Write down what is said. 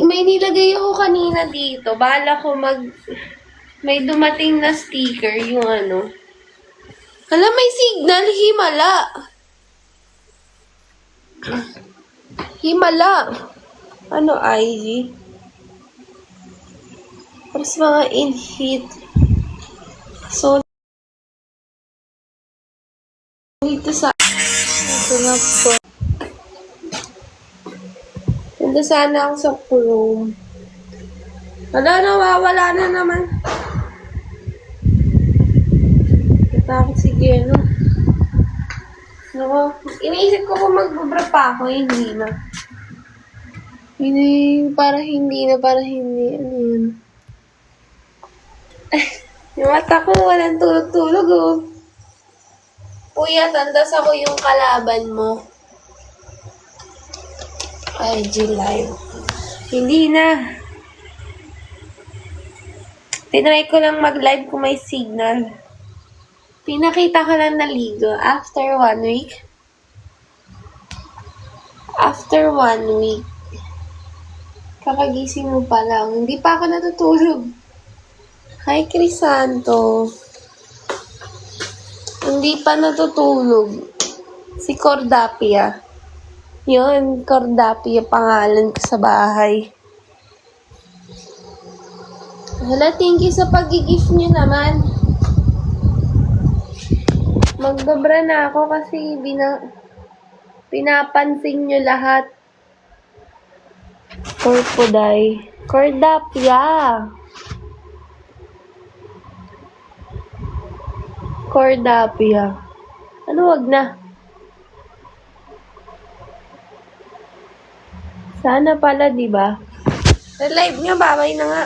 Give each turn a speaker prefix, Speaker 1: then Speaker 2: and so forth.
Speaker 1: may nilagay ako kanina dito. Bala ko may dumating na sticker yung ano. Hala, may signal. Himala. Himala. Ano, IG? Tapos mga in-hit. So, dito sa... Ito na po. Punta sana ako sa Chrome. Wala, nawawala na naman. Natakot si Geno. Naku, iniisip ko kung magbabra pa ako, hindi na. Para hindi. Ano yun? Yung mata ko, walang tulog-tulog, oh. Kuya, tandas ako yung kalaban mo. IG Live. Hindi na. Tinry ko lang mag-live kung may signal. Pinakita ko lang na ligo after 1 week. After 1 week. Kakagising mo pa lang. Hindi pa ako natutulog. Hi, Crisanto. Hindi pa natutulog. Si Cordapia. Yun, Cordapia pangalan ko sa bahay. Hala, thank you sa pag-gift nyo naman. Magbabra na ako kasi pinapansin nyo lahat. Corpoday. Cordapia. Cordapia. Ano, wag na. Sana pala, di ba? Live nyo, babay na nga.